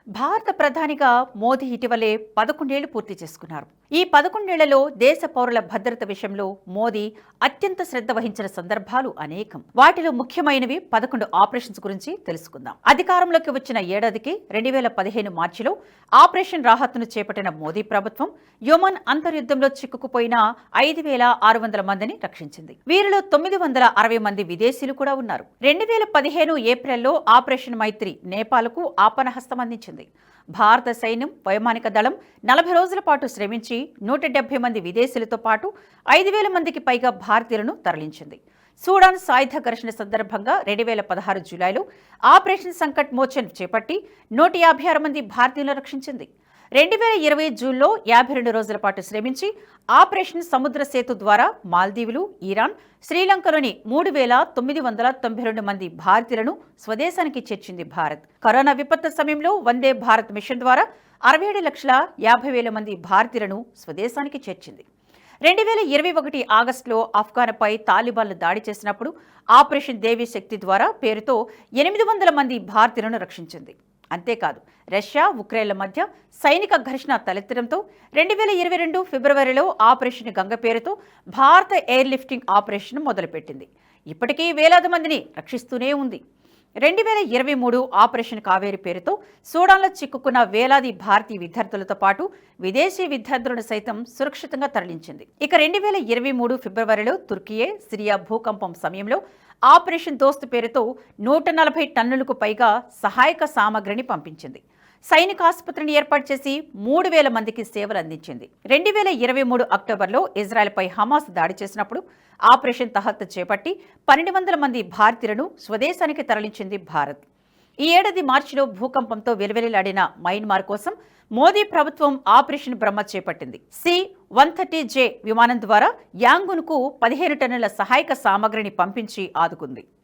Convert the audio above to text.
భారత ప్రధానిగా మోదీ ఇటీవలే 11 ఏళ్లు పూర్తి చేసుకున్నారు. ఈ 11 ఏళ్లలో దేశ పౌరుల భద్రత విషయంలో మోదీ అత్యంత శ్రద్ధ వహించిన సందర్భాలు అనేకం. వాటిలో ముఖ్యమైనవి 11 ఆపరేషన్స్ గురించి తెలుసుకుందాం. అధికారంలోకి వచ్చిన ఏడాదికి 2015 మార్చిలో ఆపరేషన్ రాహత్ను చేపట్టిన మోదీ ప్రభుత్వం యొమన్ అంతర్యుద్ధంలో చిక్కుకుపోయిన 5,600 మందిని రక్షించింది. వీరిలో 960 మంది విదేశీయులు కూడా ఉన్నారు. 2015 ఏప్రిల్లో ఆపరేషన్ మైత్రి నేపాల్కు ఆపన్నహస్తం అందించింది. భారత సైన్యం వైమానిక దళం 40 రోజుల పాటు శ్రమించి 170 మంది విదేశీయులతో పాటు 5,000 మందికి పైగా భారతీయులను తరలించింది. సూడాన్ సాయుధ ఘర్షణ సందర్భంగా 2016 జూలైలో ఆపరేషన్ సంకట్ మోచన్ చేపట్టి 156 మంది భారతీయులను రక్షించింది. 2020 జూన్లో 52 రోజుల పాటు శ్రమించి ఆపరేషన్ సముద్ర సేతు ద్వారా మాల్దీవులు, ఇరాన్, శ్రీలంకలోని 3,992 మంది భారతీయులను స్వదేశానికి చేర్చింది భారత్. కరోనా విపత్తు సమయంలో వందే భారత్ మిషన్ ద్వారా 67,50,000 మంది భారతీయులను స్వదేశానికి చేర్చింది. 2021 ఆగస్టులో ఆఫ్ఘన్పై తాలిబాన్లు దాడి చేసినప్పుడు ఆపరేషన్ దేవి శక్తి ద్వారా పేరుతో 800 మంది భారతీయులను రక్షించింది. అంతేకాదు, రష్యా, ఉక్రెయిన్ల మధ్య సైనిక ఘర్షణ తలెత్తడంతో 2022 ఫిబ్రవరిలో ఆపరేషన్ గంగ పేరుతో భారత ఎయిర్ లిఫ్టింగ్ ఆపరేషన్ మొదలుపెట్టింది. ఇప్పటికీ వేలాది మందిని రక్షిస్తూనే ఉంది. 2023 ఆపరేషన్ కావేరి పేరుతో సూడాన్లో చిక్కుకున్న వేలాది భారతీయ విద్యార్థులతో పాటు విదేశీ విద్యార్థులను సైతం సురక్షితంగా తరలించింది. ఇక 2023 ఫిబ్రవరిలో తుర్కియే, సిరియా భూకంపం సమయంలో ఆపరేషన్ దోస్త్ పేరుతో 140 టన్నులకు పైగా సహాయక సామగ్రిని పంపించింది. సైనిక ఆసుపత్రిని ఏర్పాటు చేసి 3,000 మందికి సేవలు అందించింది. 2023 అక్టోబర్లో ఇజ్రాయెల్పై హమాస్ దాడి చేసినప్పుడు ఆపరేషన్ తహత్ చేపట్టి 1,200 మంది భారతీయులను స్వదేశానికి తరలించింది భారత్. ఈ ఏడాది మార్చిలో భూకంపంతో వెలువెల్లాడిన మయన్మార్ కోసం మోదీ ప్రభుత్వం ఆపరేషన్ బ్రహ్మ చేపట్టింది. C-130J విమానం ద్వారా యాంగూన్కు 15 టన్నుల సహాయక సామగ్రిని పంపించి ఆదుకుంది.